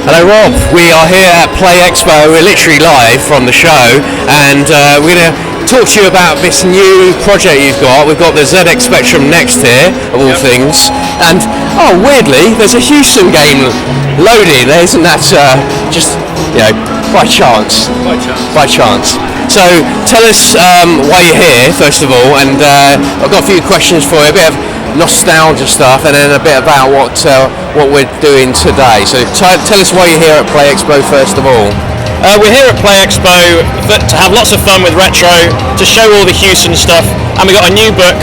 Hello Rob, we are here at Play Expo, we're literally live from the show, and we're going to talk to you about this new project you've got. We've got the ZX Spectrum Next here, of all things, and weirdly, there's a Hewson game loading there, isn't that just, by chance? By chance. So tell us why you're here, first of all, and I've got a few questions for you, a bit of nostalgia stuff, and then a bit about what we're doing today. So tell us why you're here at Play Expo first of all. We're here at Play Expo to have lots of fun with retro, to show all the Hewson stuff, and we've got a new book,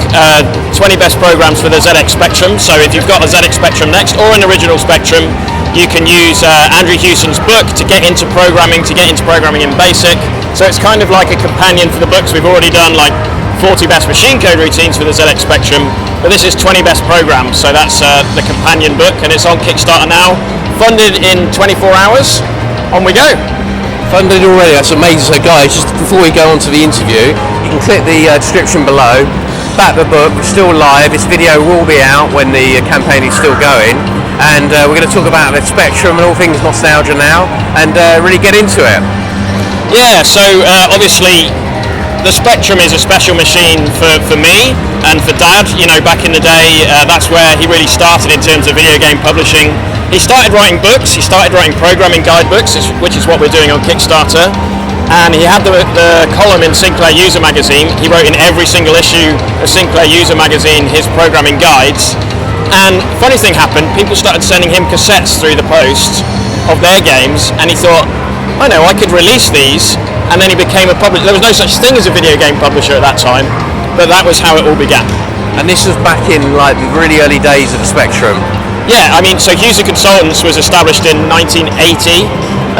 20 best programs for the ZX Spectrum. So if you've got a ZX Spectrum Next or an original Spectrum, you can use Andrew Hewson's book to get into programming in BASIC. So it's kind of like a companion for the books. We've already done like 40 best machine code routines for the ZX Spectrum, but this is 20 best programs, so that's the companion book, and it's on Kickstarter now, funded in 24 hours. On we go. Funded already, that's amazing. So guys, just before we go on to the interview, you can click the description below, back the book, we're still live, this video will be out when the campaign is still going, and we're going to talk about the Spectrum and all things nostalgia now, and really get into it. Yeah, so obviously the Spectrum is a special machine for me and for Dad. Back in the day, that's where he really started in terms of video game publishing. He started writing books, he started writing programming guidebooks, which is what we're doing on Kickstarter, and he had the column in Sinclair User Magazine. He wrote in every single issue of Sinclair User Magazine his programming guides, and funny thing happened, people started sending him cassettes through the post of their games, and he thought, I know, I could release these. And then he became a publisher. There was no such thing as a video game publisher at that time, but that was how it all began. And this was back in like the really early days of the Spectrum. Yeah, so Hewson Consultants was established in 1980.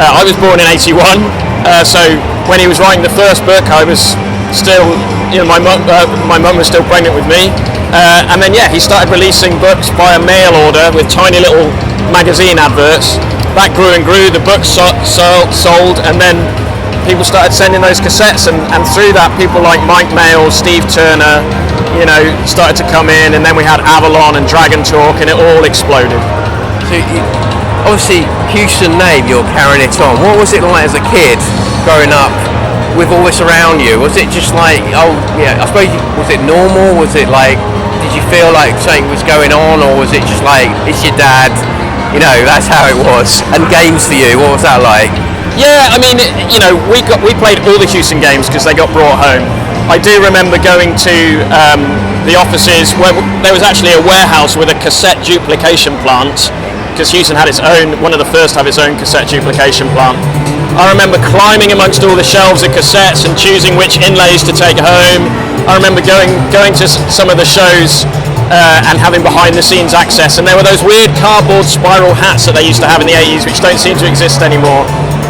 I was born in 81, so when he was writing the first book, I was still, my mum was still pregnant with me. And then he started releasing books via mail order with tiny little magazine adverts. That grew and grew, the books sold, and then people started sending those cassettes, and through that people like Mike Mail, Steve Turner, started to come in, and then we had Avalon and Dragon Talk, and it all exploded. So obviously Hewson name, you're carrying it on. What was it like as a kid growing up with all this around you? Was it just like, I suppose, was it normal? Was it like, did you feel like something was going on, or was it just like, it's your dad, that's how it was? And games for you, what was that like? Yeah, we played all the Hewson games because they got brought home. I do remember going to the offices where there was actually a warehouse with a cassette duplication plant, because Hewson had one of the first to have its own cassette duplication plant. I remember climbing amongst all the shelves of cassettes and choosing which inlays to take home. I remember going to some of the shows and having behind the scenes access, and there were those weird cardboard spiral hats that they used to have in the 80s, which don't seem to exist anymore.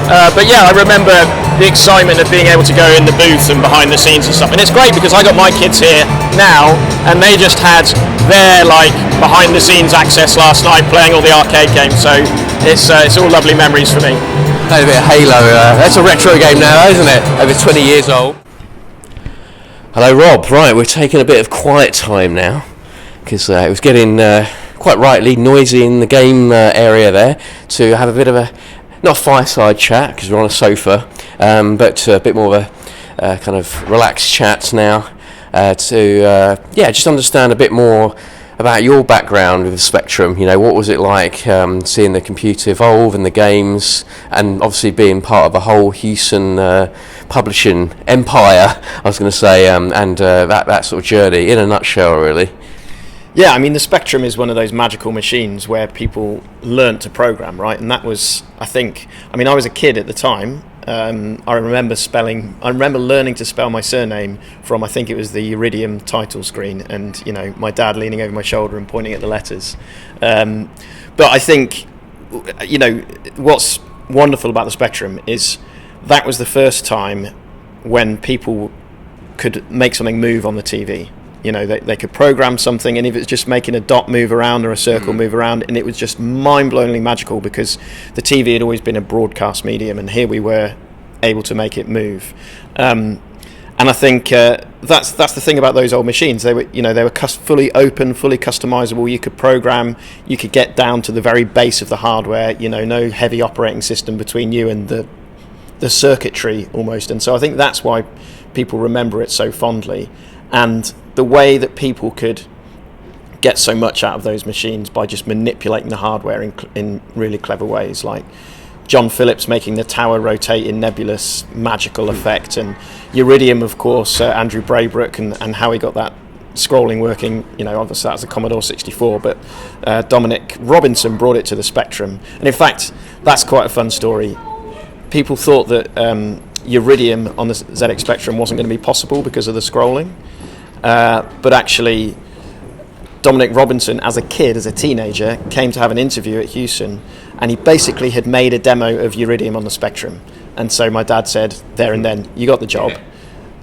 But I remember the excitement of being able to go in the booth and behind the scenes and stuff. And it's great because I got my kids here now, and they just had their behind the scenes access last night playing all the arcade games. So it's all lovely memories for me. A bit of Halo. That's a retro game now, isn't it? Over 20 years old. Hello, Rob. Right, we're taking a bit of quiet time now because it was getting quite rightly noisy in the game area there, to have a bit of not a fireside chat because we're on a sofa, but a bit more of a kind of relaxed chat now to just understand a bit more about your background with the Spectrum. What was it like seeing the computer evolve and the games, and obviously being part of a whole Hewson publishing empire, I was going to say, and that sort of journey in a nutshell, really. Yeah, the Spectrum is one of those magical machines where people learnt to program, right? And that was, I think, I was a kid at the time. I remember learning to spell my surname from, I think it was the Iridium title screen, and my dad leaning over my shoulder and pointing at the letters. But I think, what's wonderful about the Spectrum is that was the first time when people could make something move on the TV. They could program something, and if it's just making a dot move around or a circle move around, and it was just mind-blowingly magical because the TV had always been a broadcast medium, and here we were able to make it move. And I think that's the thing about those old machines. They were fully open, fully customizable. You could program, you could get down to the very base of the hardware. No heavy operating system between you and the circuitry almost. And so I think that's why people remember it so fondly. And the way that people could get so much out of those machines by just manipulating the hardware in really clever ways, like John Phillips making the tower rotate in nebulous magical effect, and Iridium, of course, Andrew Braybrook, and how he got that scrolling working. Obviously that's a Commodore 64, but Dominic Robinson brought it to the Spectrum. And in fact, that's quite a fun story. People thought that Iridium on the ZX Spectrum wasn't going to be possible because of the scrolling, but actually Dominic Robinson, as a teenager, came to have an interview at Hewson, and he basically had made a demo of Iridium on the Spectrum. And so my dad said, there and then, you got the job.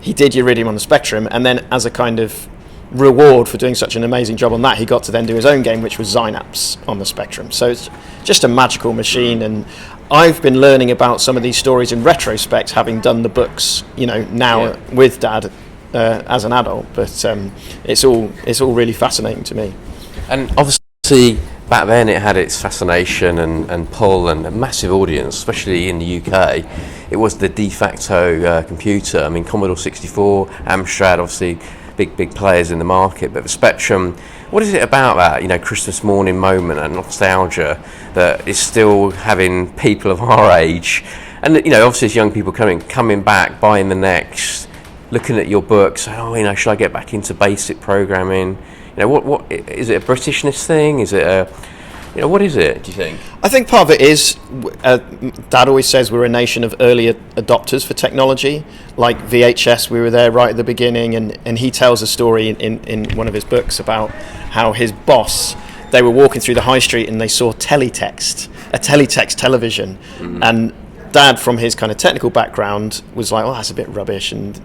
He did Iridium on the Spectrum, and then as a kind of reward for doing such an amazing job on that, he got to then do his own game, which was Synapse on the Spectrum. So it's just a magical machine, and I've been learning about some of these stories in retrospect, having done the books, now with Dad as an adult. But it's all really fascinating to me. And obviously back then it had its fascination and pull and a massive audience, especially in the UK. It was the de facto computer. I mean, Commodore 64, Amstrad, obviously big players in the market, but the Spectrum, what is it about that, Christmas morning moment and nostalgia that is still having people of our age, and obviously as young people coming back, buying the next, looking at your books, should I get back into basic programming? What is it, a Britishness thing? Is it what is it, do you think? I think part of it is, Dad always says we're a nation of early adopters for technology. Like VHS, we were there right at the beginning, and he tells a story in one of his books about how his boss, they were walking through the high street and they saw a teletext television, and Dad, from his kind of technical background, was like, "Oh, that's a bit rubbish," and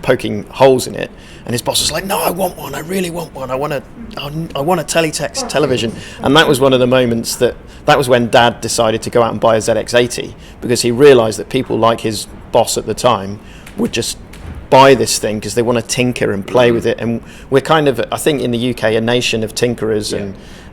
poking holes in it. And his boss was like, "No, I want one. I really want one. I want a teletext television." And that was one of the moments that was when Dad decided to go out and buy a ZX80, because he realised that people like his boss at the time would just buy this thing because they want to tinker and play with it. And we're kind of, I think, in the UK, a nation of tinkerers,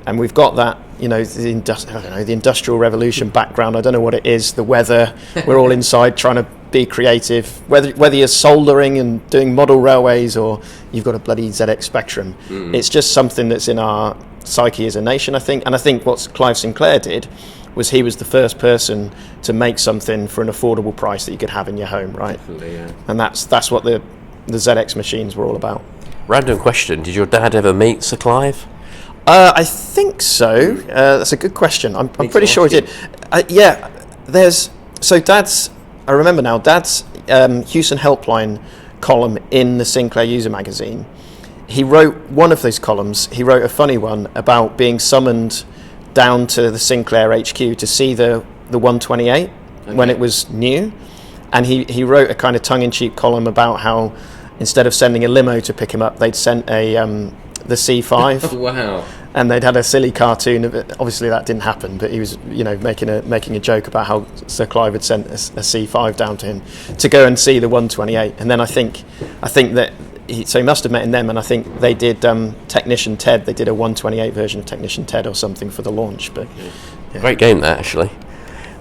and we've got that, the Industrial Revolution background. I don't know what it is, the weather, we're all inside trying to be creative, whether you're soldering and doing model railways or you've got a bloody ZX Spectrum. It's just something that's in our psyche as a nation, I think. And I think what Clive Sinclair did was he was the first person to make something for an affordable price that you could have in your home, right? Definitely, yeah. And that's what the ZX machines were all about. Random question, did your dad ever meet Sir Clive? I think so. That's a good question. I'm pretty sure he did. I remember now, Dad's Hewson Helpline column in the Sinclair User magazine. He wrote one of those columns, he wrote a funny one about being summoned down to the Sinclair HQ to see the 128 when it was new. And he wrote a kind of tongue-in-cheek column about how instead of sending a limo to pick him up, they'd sent the C5. Wow. And they'd had a silly cartoon of it. Obviously that didn't happen, but he was, making a joke about how Sir Clive had sent a C5 down to him to go and see the 128. And then I think that he must have met in them, and I think they did Technician Ted. They did a 128 version of Technician Ted or something for the launch. But yeah. Great game that, actually.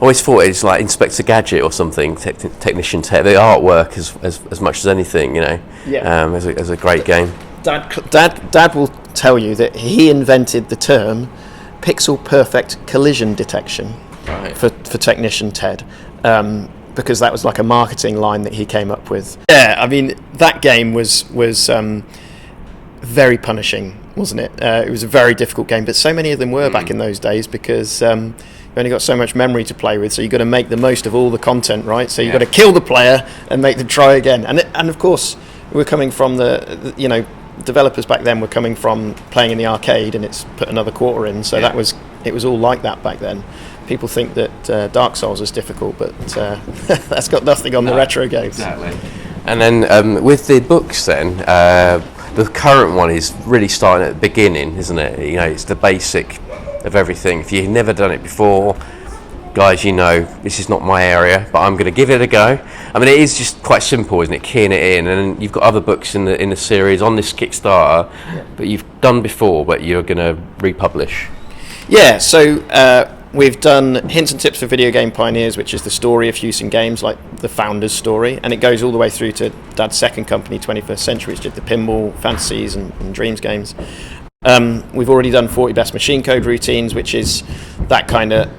Always thought it's like Inspector Gadget or something. Technician Ted. The artwork as much as anything, as a great game. Dad will tell you that he invented the term pixel perfect collision detection for Technician Ted, because that was like a marketing line that he came up with. Yeah, I mean that game was very punishing, wasn't it? It was a very difficult game, but so many of them were back in those days because you've only got so much memory to play with, so you've got to make the most of all the content, right? So you've got to kill the player and make them try again. And of course, we're coming from the developers back then were coming from playing in the arcade, and it's put another quarter in, so it was all like that back then. People think that Dark Souls is difficult, but that's got nothing on the retro games. Exactly. And then with the books then, the current one is really starting at the beginning, isn't it? It's the basic of everything. If you've never done it before, guys, this is not my area, but I'm going to give it a go. I mean, it is just quite simple, isn't it? Keying it in, and you've got other books in the series on this Kickstarter, but you've done before, but you're going to republish. Yeah, so we've done Hints and Tips for Video Game Pioneers, which is the story of Hewson Games, like the founder's story, and it goes all the way through to Dad's second company, 21st Century, which did the pinball, fantasies, and dreams games. We've already done 40 Best Machine Code Routines, which is that kind of,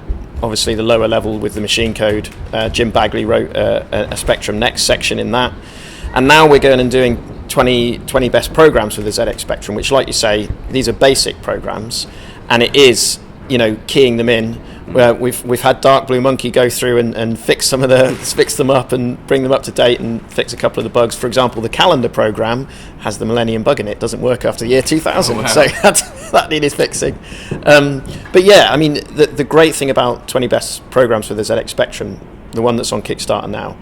obviously the lower level with the machine code. Jim Bagley wrote a Spectrum Next section in that. And now we're going and doing 20 best programs for the ZX Spectrum, which, like you say, these are basic programs, and it is, keying them in. Where we've had Dark Blue Monkey go through and fix them up and bring them up to date and fix a couple of the bugs. For example, the calendar program has the Millennium bug in it. Doesn't work after the year 2000, so that needed fixing. But yeah, I mean, the great thing about 20 best programs for the ZX Spectrum, the one that's on Kickstarter now,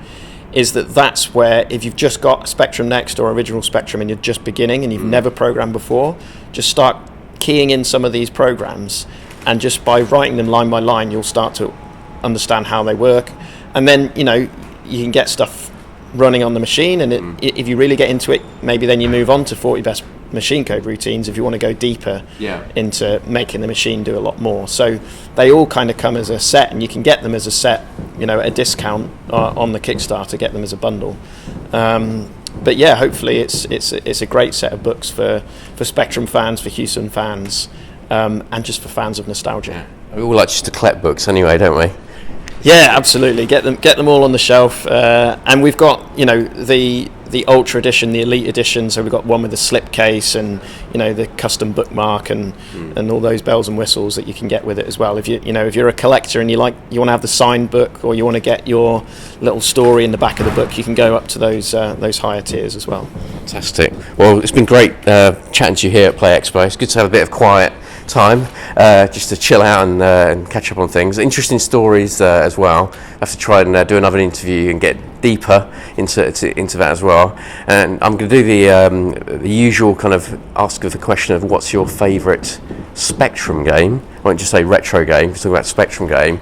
is that's where, if you've just got Spectrum Next or Original Spectrum and you're just beginning and you've never programmed before, just start keying in some of these programs. And just by writing them line by line, you'll start to understand how they work. And then, you can get stuff running on the machine. And if you really get into it, maybe then you move on to 40 Best Machine Code Routines if you want to go deeper into making the machine do a lot more. So they all kind of come as a set, and you can get them as a set, at a discount on the Kickstarter, get them as a bundle. But yeah, hopefully it's a great set of books for Spectrum fans, for Hewson fans. And just for fans of nostalgia. We all like just to collect books anyway, don't we? Yeah, absolutely. Get them all on the shelf. And we've got, the Ultra Edition, the Elite Edition. So we've got one with the slipcase and, the custom bookmark and all those bells and whistles that you can get with it as well. If you're a collector and you want to have the signed book, or you want to get your little story in the back of the book, you can go up to those higher tiers as well. Fantastic. Well, it's been great chatting to you here at Play Expo. It's good to have a bit of quiet time just to chill out and catch up on things. Interesting stories as well. I have to try and do another interview and get deeper into that as well. And I'm going to do the usual kind of ask of the question of what's your favourite Spectrum game? I won't just say retro game, we're talking about Spectrum game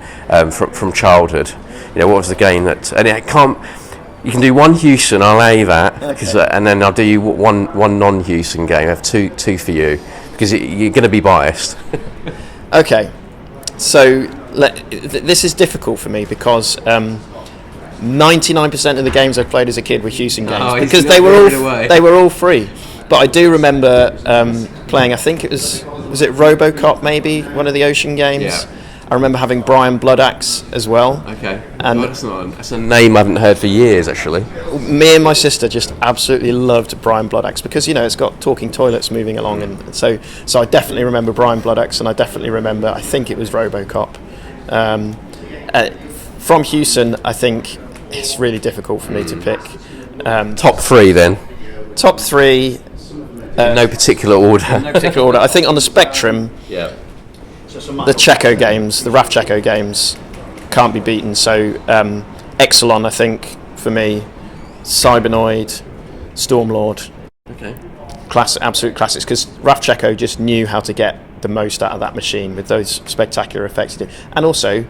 from childhood. What was the game that, and it can't, you can do one Hewson, I'll allow you that, okay. And then I'll do you one non-Hewson game. I have two for you, because you're going to be biased. Okay, so this is difficult for me because 99% of the games I played as a kid were Hewson games because they were all free. But I do remember playing, I think it was it RoboCop, maybe one of the Ocean games. Yeah. I remember having Brian Bloodaxe as well. Okay. And that's a name I haven't heard for years, actually. Me and my sister just absolutely loved Brian Bloodaxe because, it's got talking toilets moving along. And so I definitely remember Brian Bloodaxe, and I definitely remember, I think it was RoboCop. From Hewson, I think it's really difficult for me to pick. Top three, then? Top three. No particular order. No particular order. I think on the Spectrum... Yeah. The Checo games, the RAF Checo games, can't be beaten. So Exelon, I think, for me, Cybernoid, Stormlord, absolute classics. Because RAF Checo just knew how to get the most out of that machine with those spectacular effects he did. And also,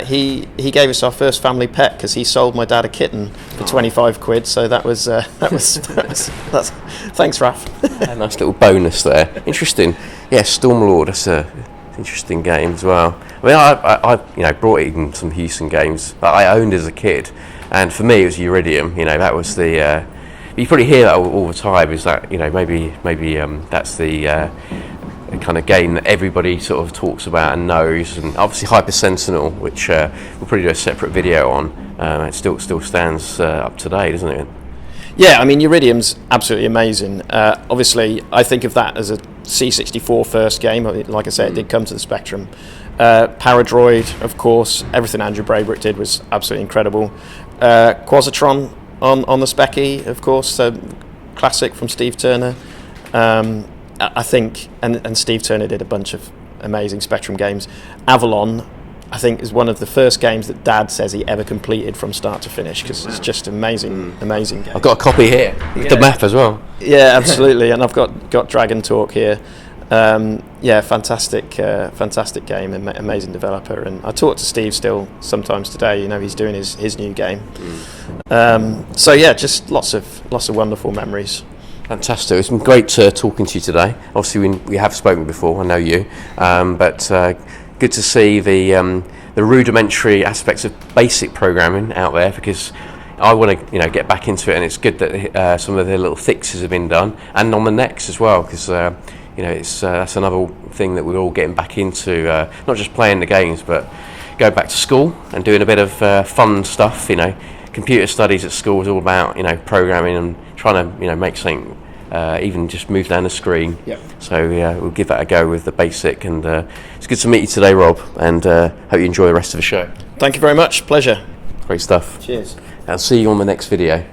he gave us our first family pet because he sold my dad a kitten for 25 quid. So that was thanks, Raf. A nice little bonus there. Interesting. Yeah, Stormlord. That's a interesting game as well. I mean, I brought in some Hewson games that I owned as a kid, and for me it was Iridium. That was the. You probably hear that all the time. Is that maybe that's the kind of game that everybody sort of talks about and knows, and obviously Hyper Sentinel, which we'll probably do a separate video on. It still stands up to date, doesn't it? Yeah, I mean, Iridium's absolutely amazing. Obviously, I think of that as a C64 first game. Like I said, it did come to the Spectrum. Paradroid, of course. Everything Andrew Braybrick did was absolutely incredible. Quasitron on the Specky, of course. Classic from Steve Turner. I think, and Steve Turner did a bunch of amazing Spectrum games. Avalon, I think, is one of the first games that Dad says he ever completed from start to finish because it's just amazing game. I've got a copy here, the map as well. Yeah, absolutely, and I've got Dragon Talk here. Yeah, fantastic game, amazing developer. And I talk to Steve still sometimes today. He's doing his new game. So yeah, just lots of wonderful memories. Fantastic. It's been great talking to you today. Obviously, we have spoken before. I know you, but good to see the rudimentary aspects of basic programming out there, because I want to get back into it, and it's good that some of the little fixes have been done, and on the next as well, because it's that's another thing that we're all getting back into, not just playing the games, but going back to school and doing a bit of fun stuff. Computer studies at school is all about programming and trying to make something even just move down the screen. Yep. So we'll give that a go with the basic, and it's good to meet you today, Rob, and hope you enjoy the rest of the show. Thank you very much. Pleasure. Great stuff. Cheers. I'll see you on the next video.